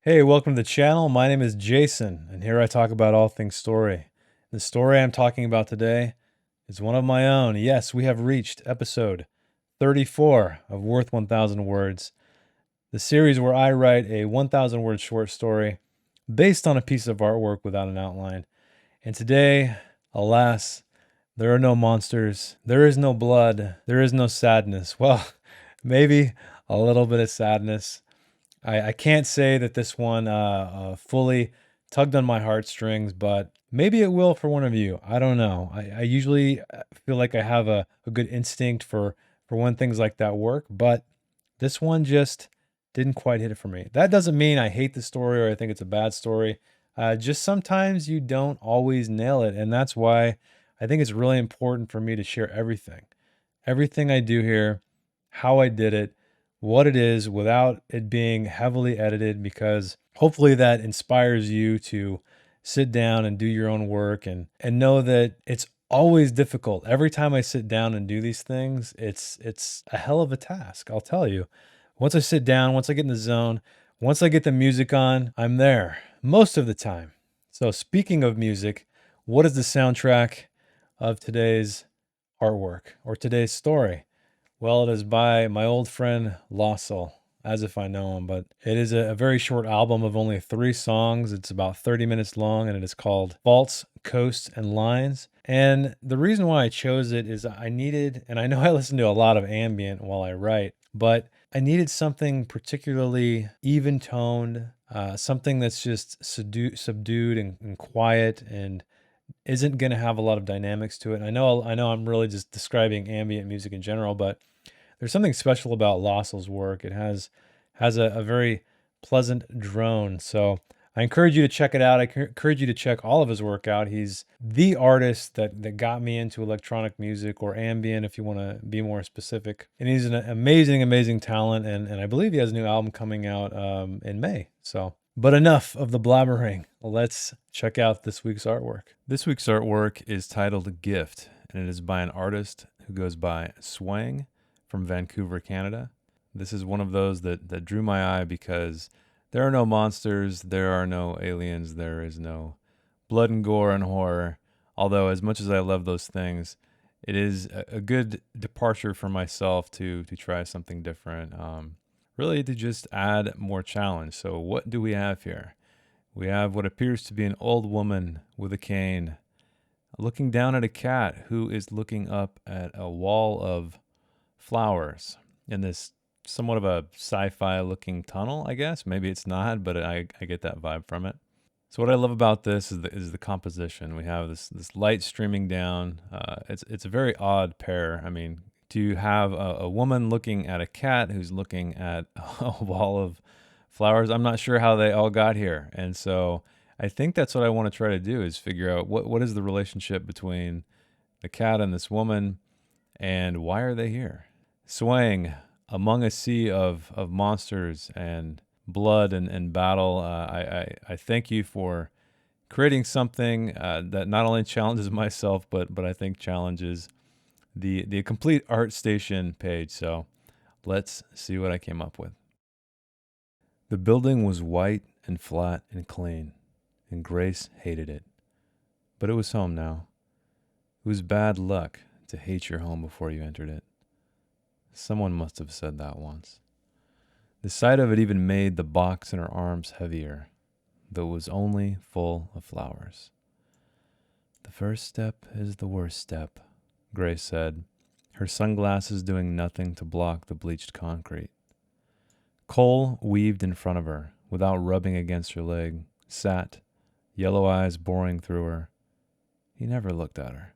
Hey, welcome to the channel. My name is Jason, and here I talk about all things story. The story I'm talking about today is one of my own. Yes, we have reached episode 34 of Worth 1000 Words, the series where I write a 1000 word short story based on a piece of artwork without an outline. And today, alas, there are no monsters, there is no blood, there is no sadness. Well, maybe a little bit of sadness. I can't say that this one fully tugged on my heartstrings, but maybe it will for one of you. I don't know. I usually feel like I have a good instinct for when things like that work, but this one just didn't quite hit it for me. That doesn't mean I hate the story or I think it's a bad story. Just sometimes you don't always nail it, and that's why I think it's really important for me to share everything I do here, how I did it, what it is without it being heavily edited, because hopefully that inspires you to sit down and do your own work and know that it's always difficult. Every time I sit down and do these things, it's a hell of a task, I'll tell you. Once I sit down, once I get in the zone, once I get the music on, I'm there most of the time. So speaking of music, what is the soundtrack of today's artwork or today's story? Well, it is by my old friend Lossel, as if I know him, but it is a very short album of only 3 songs. It's about 30 minutes long, and it is called Faults, Coasts, and Lines. And the reason why I chose it is I needed, and I know I listen to a lot of ambient while I write, but I needed something particularly even toned, something that's just subdued and quiet and isn't going to have a lot of dynamics to it. I know I'm really just describing ambient music in general, but there's something special about Lossel's work. It has a very pleasant drone. So I encourage you to check it out. Encourage you to check all of his work out. He's the artist that got me into electronic music, or ambient if you want to be more specific. And he's an amazing talent. And I believe he has a new album coming out in May. So, but enough of the blabbering. Let's check out this week's artwork. This week's artwork is titled Gift, and it is by an artist who goes by Swang from Vancouver, Canada. This is one of those that drew my eye because there are no monsters, there are no aliens, there is no blood and gore and horror. Although, as much as I love those things, it is a good departure for myself to try something different. Really, to just add more challenge. So, what do we have here? We have what appears to be an old woman with a cane looking down at a cat who is looking up at a wall of flowers in this somewhat of a sci-fi looking tunnel, I guess. Maybe it's not, but I get that vibe from it. So what I love about this is the composition. We have this light streaming down. It's a very odd pair. I mean, to have a woman looking at a cat who's looking at a wall of flowers, I'm not sure how they all got here. And so I think that's what I want to try to do, is figure out what is the relationship between the cat and this woman, and why are they here? Swaying among a sea of monsters and blood and battle, I thank you for creating something that not only challenges myself, but I think challenges the complete ArtStation page. So let's see what I came up with. The building was white and flat and clean, and Grace hated it. But it was home now. It was bad luck to hate your home before you entered it. Someone must have said that once. The sight of it even made the box in her arms heavier, though it was only full of flowers. The first step is the worst step, Grace said, her sunglasses doing nothing to block the bleached concrete. Cole weaved in front of her, without rubbing against her leg, sat, yellow eyes boring through her. He never looked at her.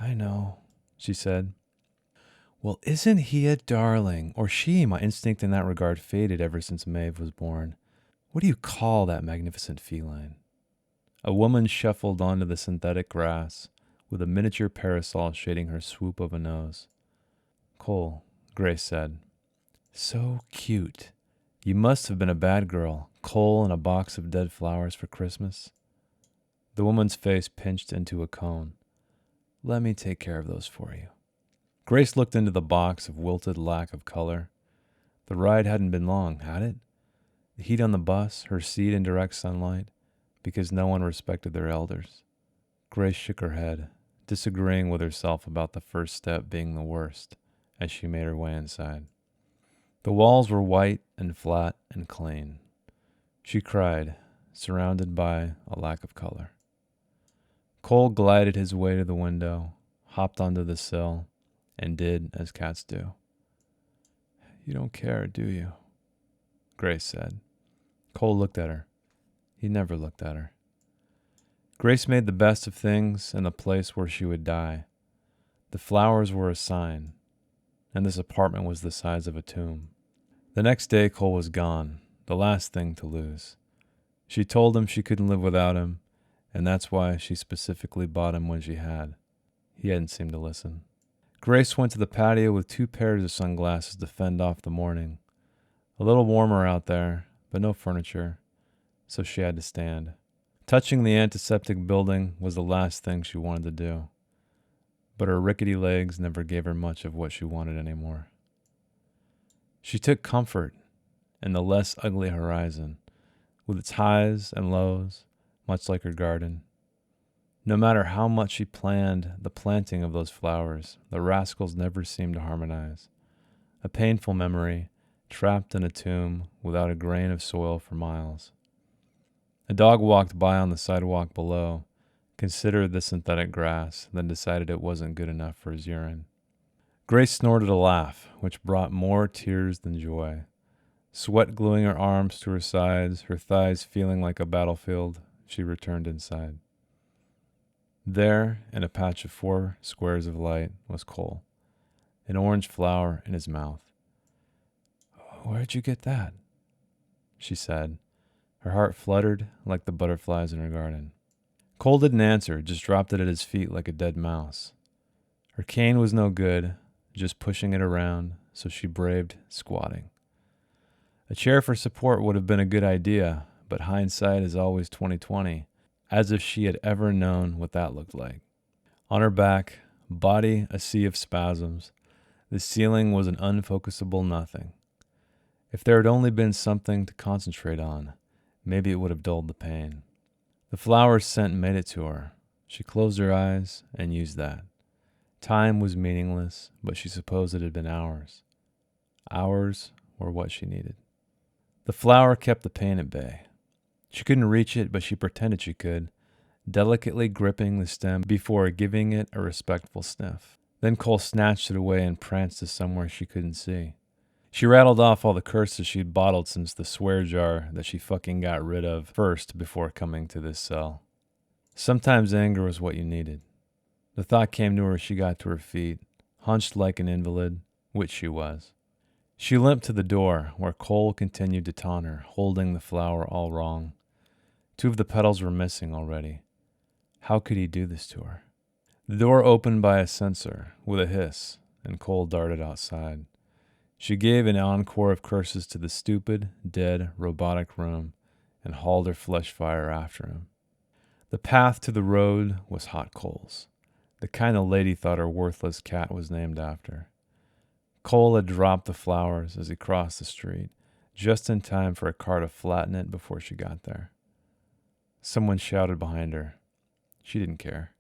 I know, she said. Well, isn't he a darling? Or she? My instinct in that regard faded ever since Maeve was born. What do you call that magnificent feline? A woman shuffled onto the synthetic grass, with a miniature parasol shading her swoop of a nose. Cole, Grace said. So cute. You must have been a bad girl. Cole and a box of dead flowers for Christmas. The woman's face pinched into a cone. Let me take care of those for you. Grace looked into the box of wilted lack of color. The ride hadn't been long, had it? The heat on the bus, her seat in direct sunlight, because no one respected their elders. Grace shook her head, disagreeing with herself about the first step being the worst, as she made her way inside. The walls were white and flat and clean. She cried, surrounded by a lack of color. Cole glided his way to the window, hopped onto the sill, and did as cats do. "You don't care, do you?" Grace said. Cole looked at her. He never looked at her. Grace made the best of things in the place where she would die. The flowers were a sign, and this apartment was the size of a tomb. The next day, Cole was gone, the last thing to lose. She told him she couldn't live without him, and that's why she specifically bought him when she had. He hadn't seemed to listen. Grace went to the patio with 2 pairs of sunglasses to fend off the morning. A little warmer out there, but no furniture, so she had to stand. Touching the antiseptic building was the last thing she wanted to do, but her rickety legs never gave her much of what she wanted anymore. She took comfort in the less ugly horizon, with its highs and lows, much like her garden. No matter how much she planned the planting of those flowers, the rascals never seemed to harmonize. A painful memory, trapped in a tomb without a grain of soil for miles. A dog walked by on the sidewalk below, considered the synthetic grass, then decided it wasn't good enough for his urine. Grace snorted a laugh, which brought more tears than joy. Sweat gluing her arms to her sides, her thighs feeling like a battlefield, she returned inside. There, in a patch of 4 squares of light, was Cole, an orange flower in his mouth. "Where'd you get that?" she said. Her heart fluttered like the butterflies in her garden. Cole didn't answer, just dropped it at his feet like a dead mouse. Her cane was no good, just pushing it around, so she braved squatting. A chair for support would have been a good idea, but hindsight is always 20/20, as if she had ever known what that looked like. On her back, body a sea of spasms, the ceiling was an unfocusable nothing. If there had only been something to concentrate on, maybe it would have dulled the pain. The flower's scent made it to her. She closed her eyes and used that. Time was meaningless, but she supposed it had been hours. Hours were what she needed. The flower kept the pain at bay. She couldn't reach it, but she pretended she could, delicately gripping the stem before giving it a respectful sniff. Then Cole snatched it away and pranced to somewhere she couldn't see. She rattled off all the curses she'd bottled since the swear jar that she fucking got rid of first before coming to this cell. Sometimes anger was what you needed. The thought came to her as she got to her feet, hunched like an invalid, which she was. She limped to the door, where Cole continued to taunt her, holding the flower all wrong. 2 of the petals were missing already. How could he do this to her? The door opened by a sensor, with a hiss, and Cole darted outside. She gave an encore of curses to the stupid, dead, robotic room and hauled her flesh fire after him. The path to the road was hot coals, the kind a lady thought her worthless cat was named after. Cole had dropped the flowers as he crossed the street, just in time for a car to flatten it before she got there. Someone shouted behind her. She didn't care.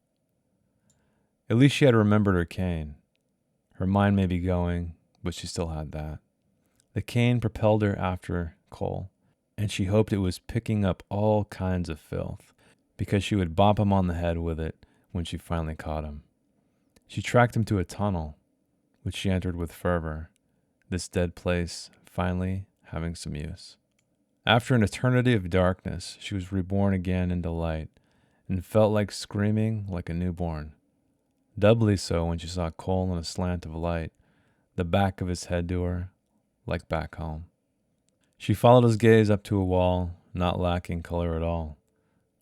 At least she had remembered her cane. Her mind may be going, but she still had that. The cane propelled her after Cole, and she hoped it was picking up all kinds of filth, because she would bop him on the head with it when she finally caught him. She tracked him to a tunnel, which she entered with fervor, this dead place finally having some use. After an eternity of darkness, she was reborn again into light, and felt like screaming like a newborn. Doubly so when she saw Cole in a slant of light, the back of his head to her, like back home. She followed his gaze up to a wall, not lacking color at all,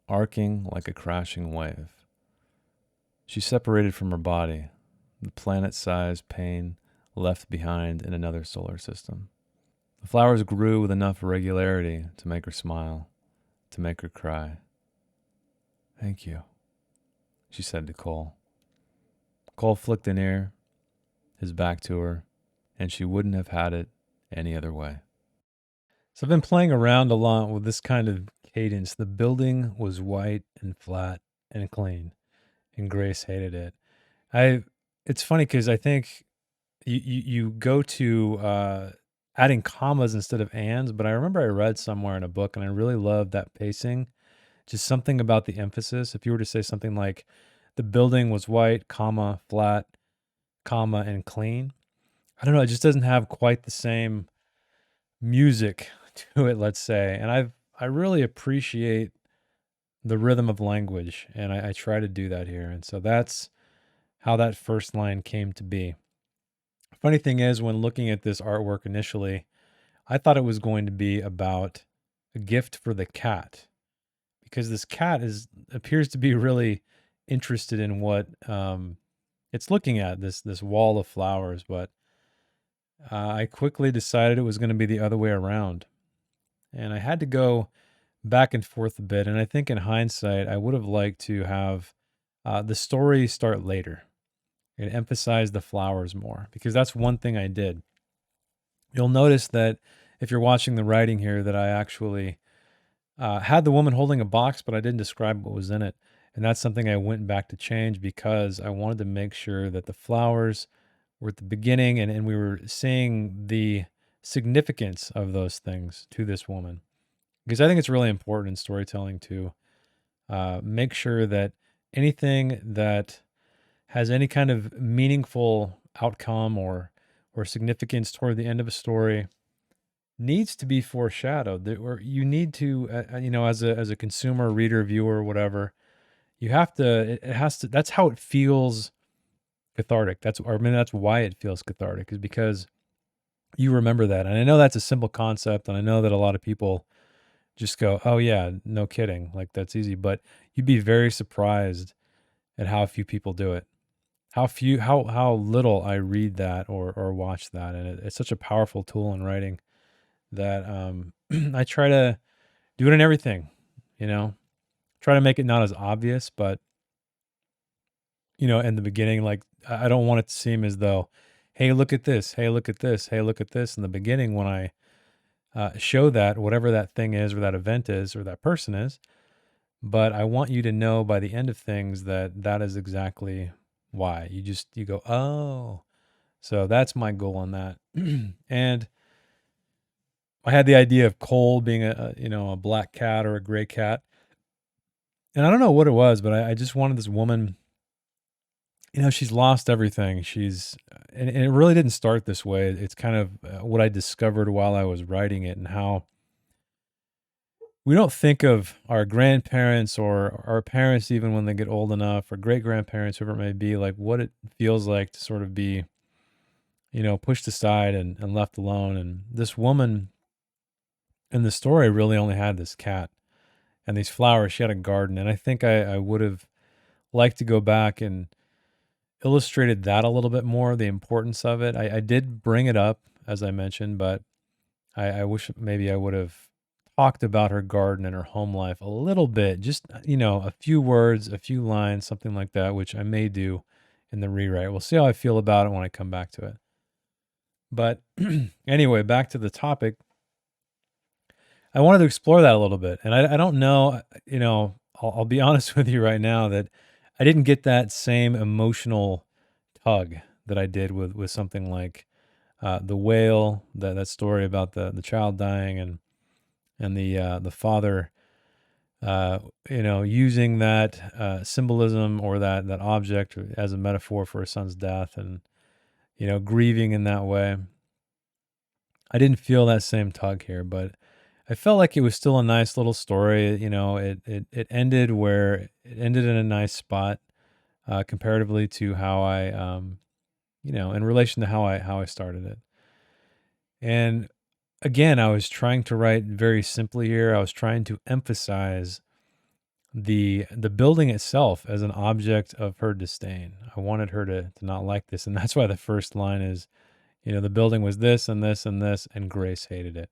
arcing like a crashing wave. She separated from her body, the planet-sized pain left behind in another solar system. The flowers grew with enough regularity to make her smile, to make her cry. "Thank you," she said to Cole. Cole flicked an ear, his back to her, and she wouldn't have had it any other way. So I've been playing around a lot with this kind of cadence. The building was white and flat and clean, and Grace hated it. I It's funny because I think you go to adding commas instead of ands, but I remember I read somewhere in a book and I really loved that pacing. Just something about the emphasis. If you were to say something like the building was white, comma, flat, comma, and clean, I don't know, it just doesn't have quite the same music to it, let's say. And I really appreciate the rhythm of language, and I try to do that here. And so that's how that first line came to be. Funny thing is, when looking at this artwork initially, I thought it was going to be about a gift for the cat because this cat is appears to be really interested in what it's looking at, this wall of flowers. But I quickly decided it was going to be the other way around, and I had to go back and forth a bit. And I think in hindsight, I would have liked to have the story start later and emphasize the flowers more because that's one thing I did. You'll notice that if you're watching the writing here, that I actually had the woman holding a box, but I didn't describe what was in it. And that's something I went back to change because I wanted to make sure that the flowers were at the beginning and we were seeing the significance of those things to this woman. Because I think it's really important in storytelling to make sure that anything that has any kind of meaningful outcome or significance toward the end of a story needs to be foreshadowed. Or you need to, as a consumer, reader, viewer, whatever, you have to. It has to. That's how it feels cathartic. That's why it feels cathartic, is because you remember that. And I know that's a simple concept, and I know that a lot of people just go, "Oh yeah, no kidding, like that's easy." But you'd be very surprised at how few people do it. How little I read that or watch that, and it's such a powerful tool in writing that I try to do it in everything. You know, try to make it not as obvious, but in the beginning, like I don't want it to seem as though, hey, look at this, hey, look at this, hey, look at this. In the beginning, when I show that whatever that thing is, or that event is, or that person is, but I want you to know by the end of things that that is exactly why. You go, oh. So that's my goal on that. And I had the idea of Cole being a black cat or a gray cat. And I don't know what it was, but I just wanted this woman, she's lost everything. And it really didn't start this way. It's kind of what I discovered while I was writing it, and how we don't think of our grandparents or our parents, even when they get old enough, or great grandparents, whoever it may be, like what it feels like to sort of be, pushed aside and left alone. And this woman in the story really only had this cat and these flowers. She had a garden. And I think I would have liked to go back and illustrated that a little bit more, the importance of it. I did bring it up, as I mentioned, but I wish maybe I would have talked about her garden and her home life a little bit, just, a few words, a few lines, something like that, which I may do in the rewrite. We'll see how I feel about it when I come back to it. But anyway, back to the topic. I wanted to explore that a little bit. And I don't know, I'll be honest with you right now that I didn't get that same emotional tug that I did with something like the whale, that story about the child dying, and the father, using that symbolism, or that object as a metaphor for his son's death, and grieving in that way. I didn't feel that same tug here, but I felt like it was still a nice little story. It ended where it ended in a nice spot, comparatively to how I, in relation to how I started it. And again, I was trying to write very simply here. I was trying to emphasize the building itself as an object of her disdain. I wanted her to not like this, and that's why the first line is, the building was this and this and this, and Grace hated it.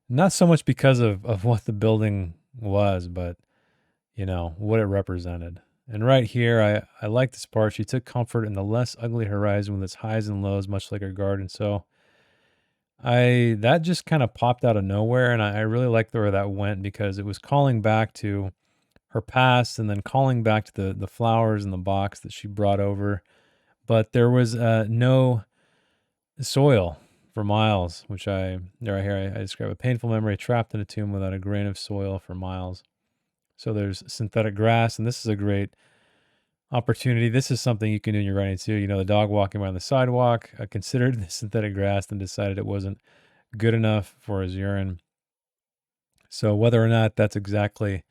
Not so much because of what the building was, but what it represented. And right here, I like this part. She took comfort in the less ugly horizon with its highs and lows, much like her garden. So That just kind of popped out of nowhere, and I really liked where that went because it was calling back to her past and then calling back to the flowers in the box that she brought over. But there was no soil for miles, which right here I describe a painful memory trapped in a tomb without a grain of soil for miles. So there's synthetic grass, and this is a great opportunity. This is something you can do in your writing too. You know, the dog walking by on the sidewalk considered the synthetic grass and decided it wasn't good enough for his urine. So whether or not that's exactly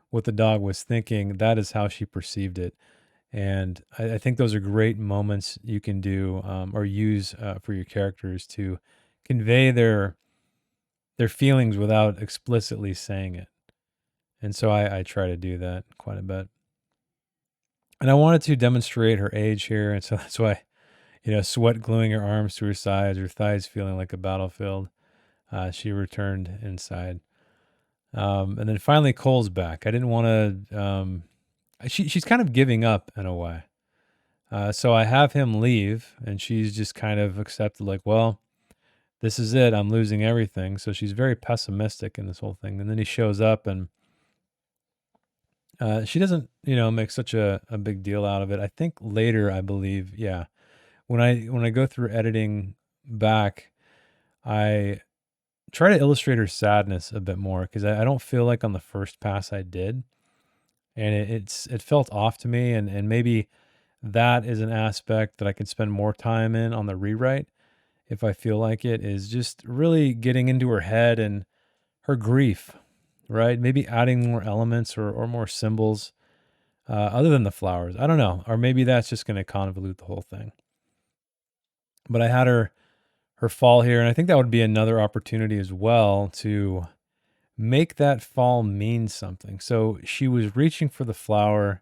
what the dog was thinking, that is how she perceived it. And I think those are great moments you can do or use for your characters to convey their feelings without explicitly saying it. And so I try to do that quite a bit. And I wanted to demonstrate her age here, and so that's why, sweat gluing her arms to her sides, her thighs feeling like a battlefield. She returned inside. And then finally, Cole's back. I didn't want to. She's kind of giving up in a way. So I have him leave, and she's just kind of accepted, like, well, this is it. I'm losing everything. So she's very pessimistic in this whole thing. And then he shows up, and she doesn't, make such a big deal out of it. I think later, I believe, yeah, when I go through editing back, I try to illustrate her sadness a bit more because I don't feel like on the first pass I did, and it felt off to me, and maybe that is an aspect that I can spend more time in on the rewrite if I feel like it, is just really getting into her head and her grief, right? Maybe adding more elements or more symbols other than the flowers. I don't know, or maybe that's just going to convolute the whole thing. But I had her fall here, and I think that would be another opportunity as well to make that fall mean something. So she was reaching for the flower.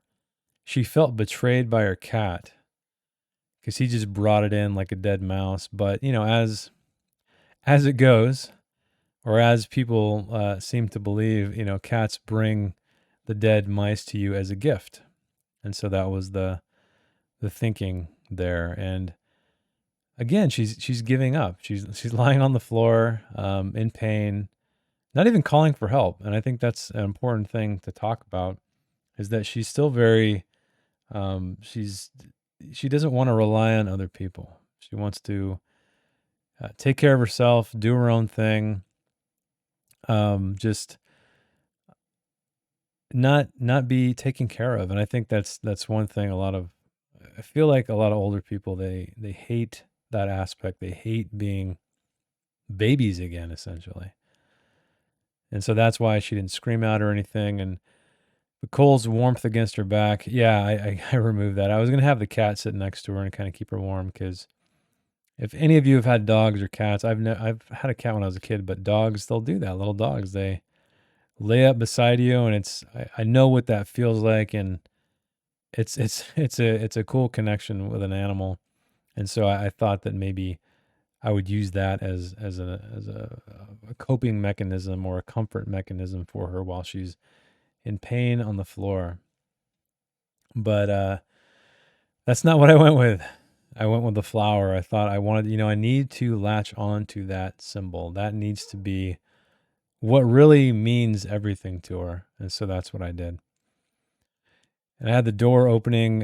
She felt betrayed by her cat because he just brought it in like a dead mouse. But as it goes, or as people seem to believe, cats bring the dead mice to you as a gift, and so that was the thinking there. And again, she's giving up. She's lying on the floor in pain, not even calling for help. And I think that's an important thing to talk about, is that she's still very she doesn't want to rely on other people. She wants to take care of herself, do her own thing, just not be taken care of. And I think that's one thing I feel like a lot of older people, they hate that aspect. They hate being babies again, essentially. And so that's why she didn't scream out or anything. And the Cole's warmth against her back, yeah, I removed that. I was going to have the cat sit next to her and kind of keep her warm, because if any of you have had dogs or cats, I've had a cat when I was a kid, but dogs, they'll do that. Little dogs, they lay up beside you, and I know what that feels like, and it's a cool connection with an animal. And so I thought that maybe I would use that as a coping mechanism or a comfort mechanism for her while she's in pain on the floor. But that's not what I went with. I went with the flower. I thought I wanted, I need to latch on to that symbol. That needs to be what really means everything to her. And so that's what I did. And I had the door opening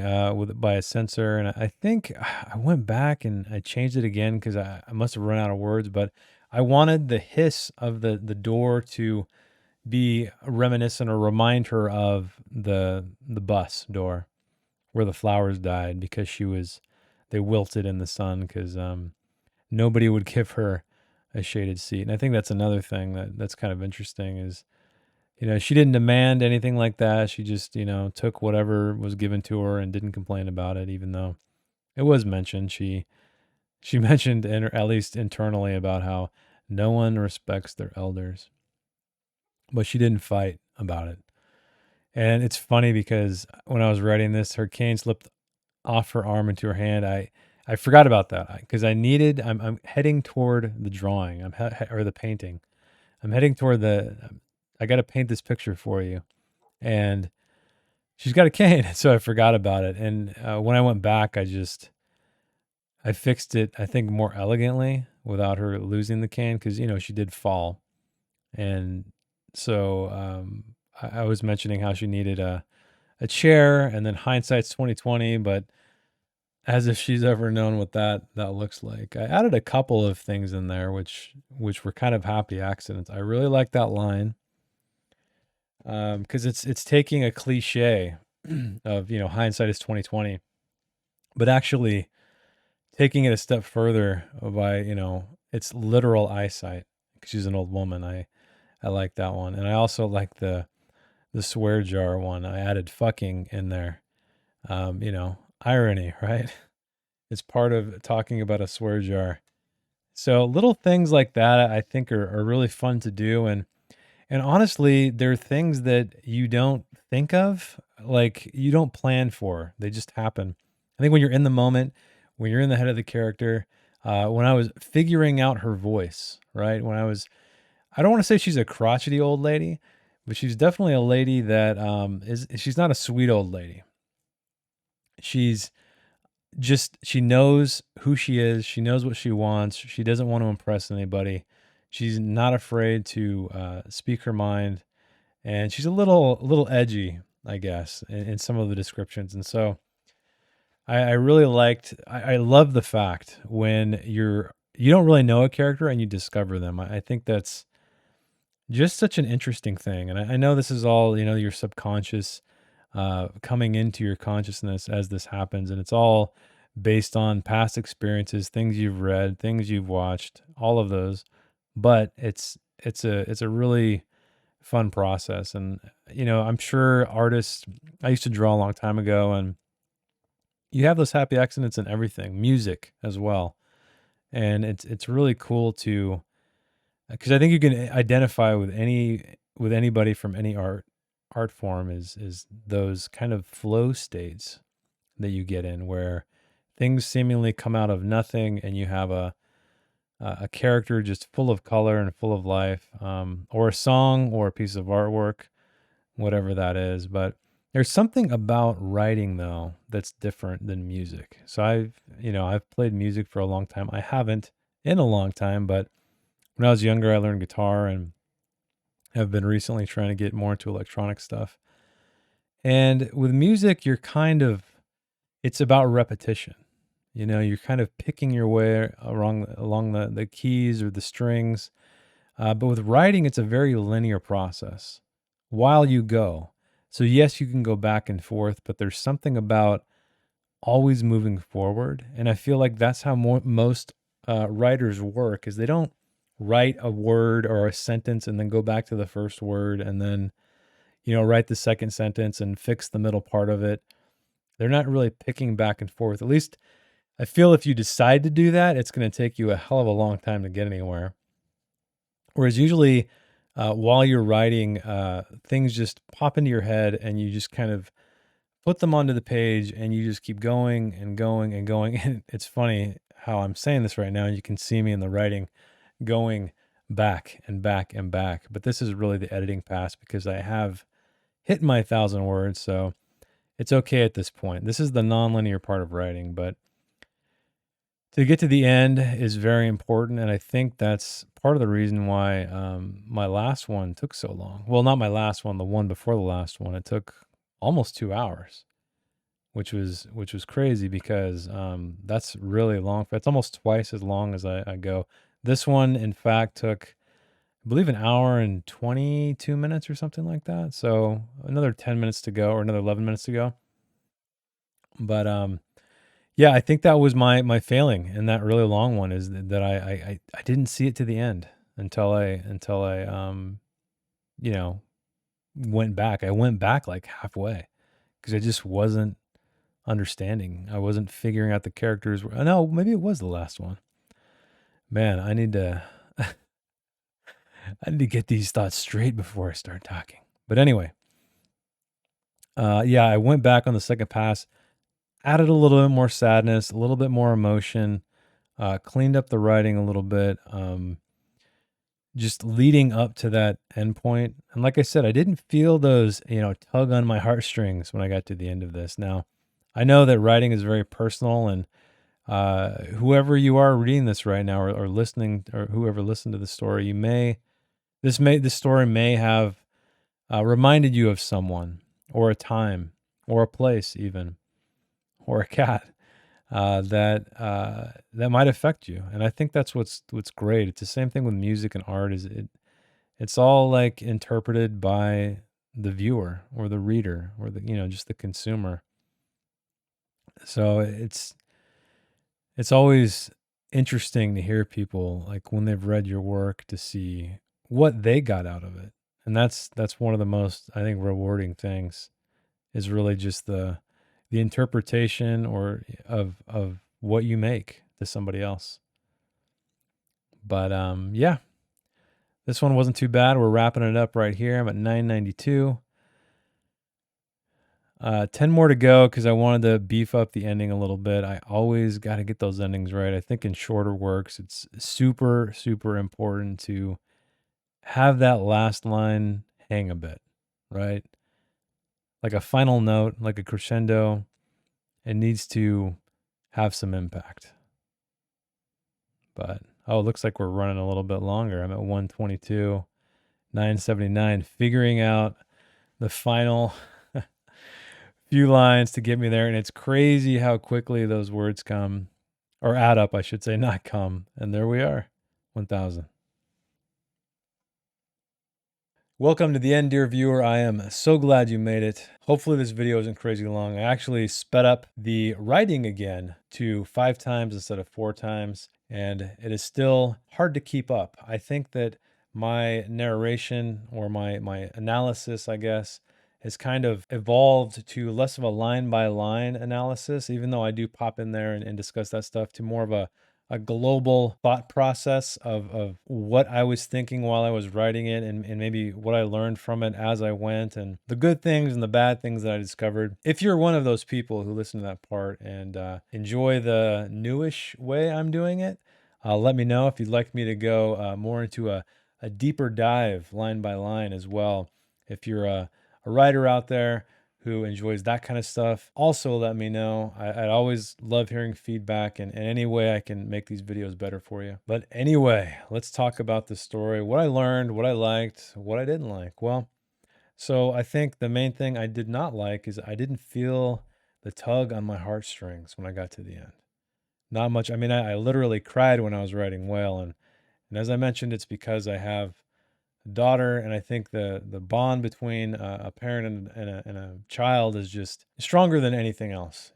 by a sensor, and I think I went back and I changed it again because I must have run out of words. But I wanted the hiss of the door to be reminiscent or remind her of the bus door where the flowers died, because they wilted in the sun because nobody would give her a shaded seat. And I think that's another thing that's kind of interesting is, she didn't demand anything like that. She just, took whatever was given to her and didn't complain about it, even though it was mentioned. She mentioned, at least internally, about how no one respects their elders, but she didn't fight about it. And it's funny because when I was writing this, her cane slipped off her arm into her hand. I forgot about that because I'm heading toward the drawing. Or the painting. I'm heading toward I got to paint this picture for you. And she's got a cane. So I forgot about it. And when I went back, I fixed it, I think, more elegantly without her losing the cane, because she did fall. And so I was mentioning how she needed a chair, and then hindsight's 2020, but as if she's ever known what that looks like. I added a couple of things in there which were kind of happy accidents. I really like that line, because it's taking a cliche of hindsight is 2020, but actually taking it a step further by it's literal eyesight, because she's an old woman. I like that one, and I also like the swear jar one. I added fucking in there. Irony, right? It's part of talking about a swear jar. So little things like that I think are really fun to do, and honestly, they're things that you don't think of, like you don't plan for. They just happen. I think when you're in the moment, when you're in the head of the character, when I was figuring out her voice, right? I don't want to say she's a crotchety old lady, but she's definitely a lady that she's not a sweet old lady. She's she knows who she is. She knows what she wants. She doesn't want to impress anybody. She's not afraid to speak her mind, and she's a little edgy, I guess, in some of the descriptions. And so I really I love the fact when you don't really know a character and you discover them. I think that's just such an interesting thing. And I know this is all, your subconscious coming into your consciousness as this happens. And it's all based on past experiences, things you've read, things you've watched, all of those. But it's a really fun process. And, I'm sure artists, I used to draw a long time ago, and you have those happy accidents in everything, music as well. And it's really cool to, because I think you can identify with anybody from any art form is those kind of flow states that you get in, where things seemingly come out of nothing, and you have a character just full of color and full of life, or a song or a piece of artwork, whatever that is. But there's something about writing, though, that's different than music. So I've played music for a long time. I haven't in a long time, but when I was younger, I learned guitar and have been recently trying to get more into electronic stuff. And with music, it's about repetition. You're kind of picking your way along the keys or the strings. But with writing, it's a very linear process while you go. So yes, you can go back and forth, but there's something about always moving forward. And I feel like that's how most writers work, is they don't write a word or a sentence and then go back to the first word and then, write the second sentence and fix the middle part of it. They're not really picking back and forth. At least I feel if you decide to do that, it's going to take you a hell of a long time to get anywhere. Whereas usually while you're writing, things just pop into your head and you just kind of put them onto the page and you just keep going and going and going. And it's funny how I'm saying this right now. You can see me in the writing going back and back and back. But this is really the editing pass, because I have hit my 1,000 words. So it's okay at this point. This is the nonlinear part of writing, but to get to the end is very important. And I think that's part of the reason why my last one took so long. Well, not my last one, the one before the last one. It took almost 2 hours, which was crazy, because that's really long. It's almost twice as long as I go. This one, in fact, took, I believe, 1 hour and 22 minutes or something like that. So another 10 minutes to go, or another 11 minutes to go. But yeah, I think that was my failing in that really long one, is that I didn't see it to the end until I you know went back. I went back like halfway, because I just wasn't understanding. I wasn't figuring out the characters. No, maybe it was the last one. Man, I need to I need to get these thoughts straight before I start talking. But anyway, yeah, I went back on the second pass, added a little bit more sadness, a little bit more emotion, cleaned up the writing a little bit, just leading up to that endpoint. And like I said, I didn't feel those, tug on my heartstrings when I got to the end of this. Now, I know that writing is very personal, and Whoever you are reading this right now, or listening, or whoever listened to the story, this story may have reminded you of someone, or a time, or a place, even, or a cat that might affect you. And I think that's what's great. It's the same thing with music and art. It's all like interpreted by the viewer or the reader or the just the consumer. So it's always interesting to hear people, like, when they've read your work, to see what they got out of it. And that's one of the most, I think, rewarding things, is really just the interpretation or of what you make to somebody else. But yeah, this one wasn't too bad. We're wrapping it up right here. I'm at 992. 10 more to go, because I wanted to beef up the ending a little bit. I always got to get those endings right. I think in shorter works, it's super, super important to have that last line hang a bit, right? Like a final note, like a crescendo, it needs to have some impact. But, oh, it looks like we're running a little bit longer. I'm at 122, 979, figuring out the final few lines to get me there. And it's crazy how quickly those words come, or add up, I should say, not come. And there we are, 1000. Welcome to the end, dear viewer. I am so glad you made it. Hopefully this video isn't crazy long. I actually sped up the writing again to 5 times instead of 4 times, and it is still hard to keep up. I think that my narration, or my analysis, I guess, has kind of evolved to less of a line by line analysis, even though I do pop in there and discuss that stuff, to more of a global thought process of what I was thinking while I was writing it, and maybe what I learned from it as I went, and the good things and the bad things that I discovered. If you're one of those people who listen to that part and enjoy the newish way I'm doing it, let me know if you'd like me to go more into a deeper dive line by line as well. If you're a writer out there who enjoys that kind of stuff, also let me know. I'd always love hearing feedback, and any way I can make these videos better for you. But anyway, let's talk about the story, what I learned, what I liked, what I didn't like. Well, so I think the main thing I did not like is I didn't feel the tug on my heartstrings when I got to the end. Not much. I mean, I literally cried when I was writing Whale, and as I mentioned, it's because I have daughter, and I think the bond between a parent and a child is just stronger than anything else,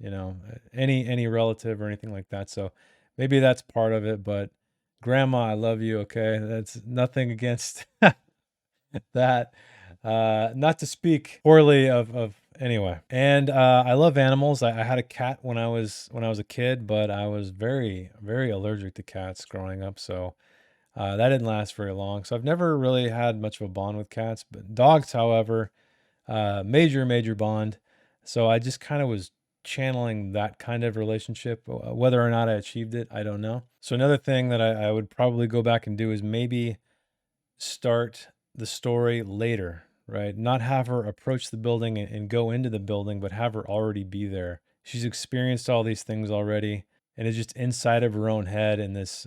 any relative or anything like that. So maybe that's part of it. But grandma, I love you. Okay, that's nothing against that. Not to speak poorly of anyway. And I love animals. I had a cat when I was a kid, but I was very, very allergic to cats growing up. So that didn't last very long. So I've never really had much of a bond with cats. But dogs, however, major, major bond. So I just kind of was channeling that kind of relationship. Whether or not I achieved it, I don't know. So another thing that I would probably go back and do is maybe start the story later, right? Not have her approach the building and go into the building, but have her already be there. She's experienced all these things already, and is just inside of her own head in this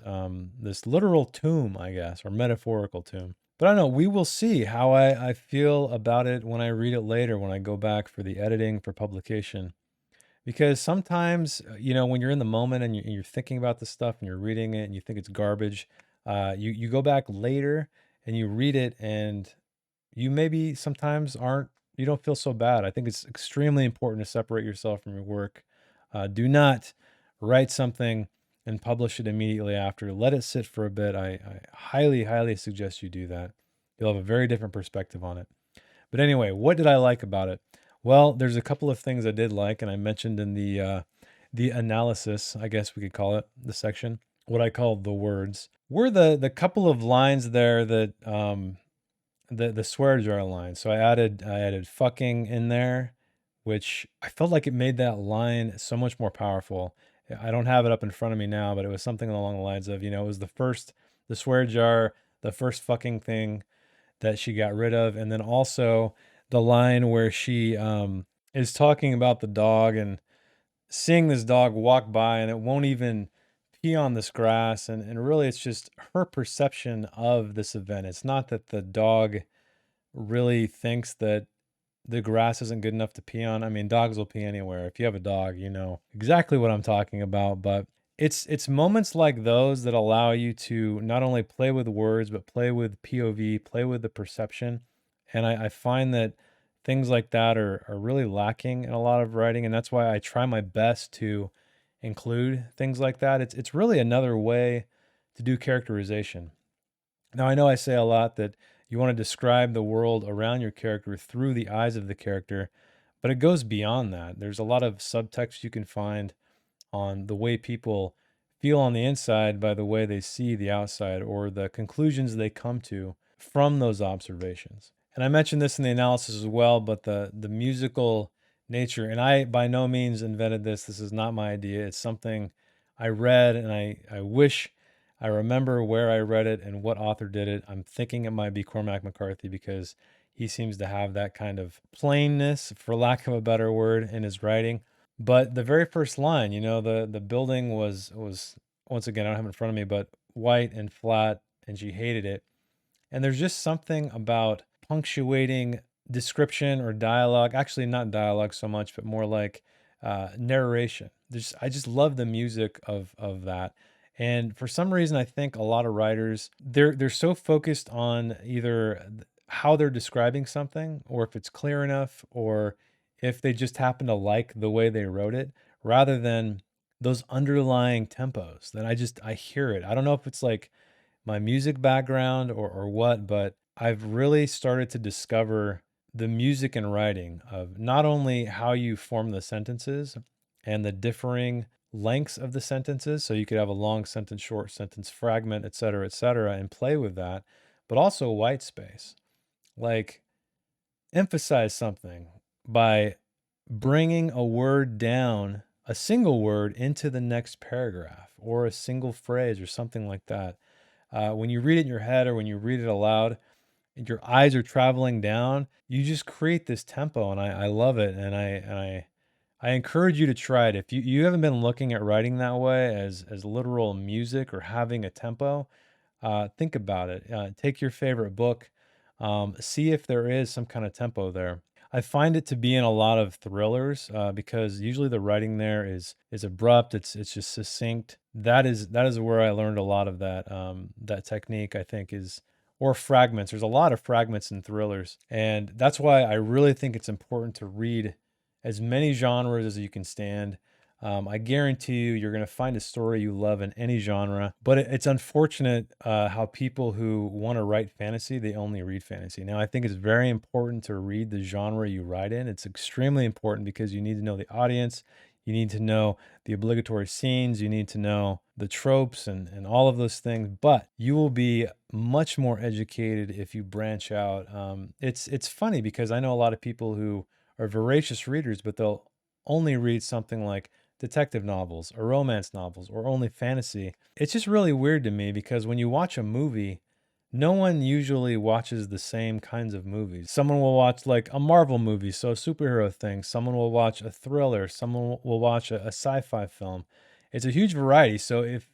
literal tomb, I guess, or metaphorical tomb. But I don't know. We will see how I feel about it when I read it later, when I go back for the editing for publication. Because sometimes, when you're in the moment and you're thinking about this stuff and you're reading it and you think it's garbage, you go back later and you read it, and you maybe sometimes you don't feel so bad. I think it's extremely important to separate yourself from your work. Do not write something and publish it immediately after. Let it sit for a bit. I highly, highly suggest you do that. You'll have a very different perspective on it. But anyway, what did I like about it? Well, there's a couple of things I did like, and I mentioned in the analysis, I guess we could call it, the section, what I call the words, were the couple of lines there that the swear jar line. So I added fucking in there, which I felt like it made that line so much more powerful. I don't have it up in front of me now, but it was something along the lines of, it was the swear jar, the first fucking thing that she got rid of. And then also the line where she is talking about the dog, and seeing this dog walk by and it won't even pee on this grass. And really, it's just her perception of this event. It's not that the dog really thinks that the grass isn't good enough to pee on. I mean, dogs will pee anywhere. If you have a dog, you know exactly what I'm talking about. But it's moments like those that allow you to not only play with words, but play with POV, play with the perception. And I find that things like that are really lacking in a lot of writing. And that's why I try my best to include things like that. It's really another way to do characterization. Now, I know I say a lot that you want to describe the world around your character through the eyes of the character, but it goes beyond that. There's a lot of subtext you can find on the way people feel on the inside by the way they see the outside or the conclusions they come to from those observations. And I mentioned this in the analysis as well, but the musical nature, and I by no means invented this. This is not my idea. It's something I read, and I wish I remember where I read it and what author did it. I'm thinking it might be Cormac McCarthy because he seems to have that kind of plainness, for lack of a better word, in his writing. But the very first line, you know, the building was once again, I don't have it in front of me, but white and flat, and she hated it. And there's just something about punctuating description or dialogue, actually not dialogue so much, but more like narration. I just love the music of that. And for some reason, I think a lot of writers they're so focused on either how they're describing something, or if it's clear enough, or if they just happen to like the way they wrote it, rather than those underlying tempos. That I hear it. I don't know if it's like my music background or what, but I've really started to discover the music and writing of not only how you form the sentences and the differing lengths of the sentences. So you could have a long sentence, short sentence, fragment, et cetera, and play with that, but also white space. Like emphasize something by bringing a word down, a single word into the next paragraph or a single phrase or something like that. When you read it in your head or when you read it aloud, and your eyes are traveling down, you just create this tempo, and I love it, and I encourage you to try it. If you haven't been looking at writing that way as literal music or having a tempo, think about it. Take your favorite book, see if there is some kind of tempo there. I find it to be in a lot of thrillers because usually the writing there is abrupt. It's just succinct. That is where I learned a lot of that that technique. I think is or fragments. There's a lot of fragments in thrillers, and that's why I really think it's important to read as many genres as you can stand. I guarantee you're going to find a story you love in any genre. But it's unfortunate how people who want to write fantasy, they only read fantasy. Now, I think it's very important to read the genre you write in. It's extremely important because you need to know the audience. You need to know the obligatory scenes. You need to know the tropes and all of those things. But you will be much more educated if you branch out. It's funny because I know a lot of people who are voracious readers, but they'll only read something like detective novels or romance novels or only fantasy. It's just really weird to me because when you watch a movie, no one usually watches the same kinds of movies. Someone will watch like a Marvel movie, so a superhero thing. Someone will watch a thriller. Someone will watch a sci-fi film. It's a huge variety. So if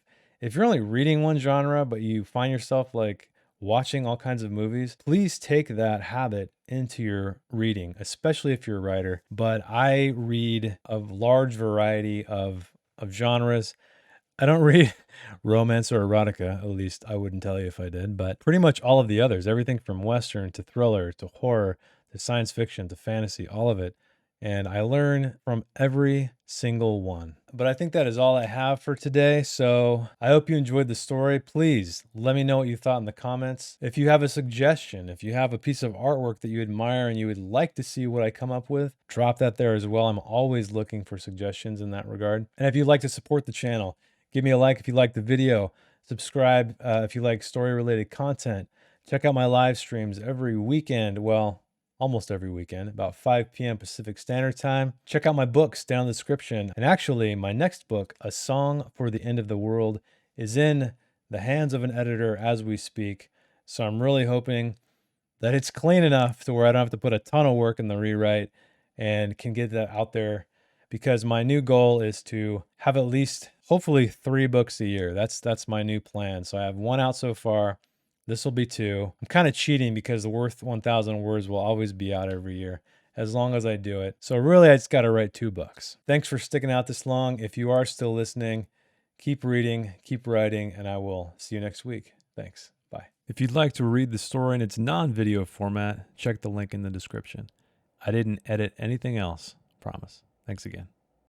you're only reading one genre, but you find yourself like watching all kinds of movies, please take that habit into your reading, especially if you're a writer. But I read a large variety of genres. I don't read romance or erotica, at least I wouldn't tell you if I did, but pretty much all of the others, everything from Western to thriller to horror to science fiction to fantasy, all of it. And I learn from every single one. But I think that is all I have for today. So I hope you enjoyed the story. Please let me know what you thought in the comments. If you have a suggestion, if you have a piece of artwork that you admire and you would like to see what I come up with, drop that there as well. I'm always looking for suggestions in that regard. And if you'd like to support the channel, give me a like if you like the video. Subscribe if you like story-related content. Check out my live streams every weekend. Well, almost every weekend, about 5 p.m. Pacific Standard Time. Check out my books down in the description. And actually, my next book, A Song for the End of the World, is in the hands of an editor as we speak. So I'm really hoping that it's clean enough to where I don't have to put a ton of work in the rewrite and can get that out there because my new goal is to have at least, hopefully, 3 books a year. That's my new plan. So I have 1 out so far. This will be 2. I'm kind of cheating because the Worth 1,000 Words will always be out every year, as long as I do it. So really, I just got to write 2 books. Thanks for sticking out this long. If you are still listening, keep reading, keep writing, and I will see you next week. Thanks. Bye. If you'd like to read the story in its non-video format, check the link in the description. I didn't edit anything else, promise. Thanks again.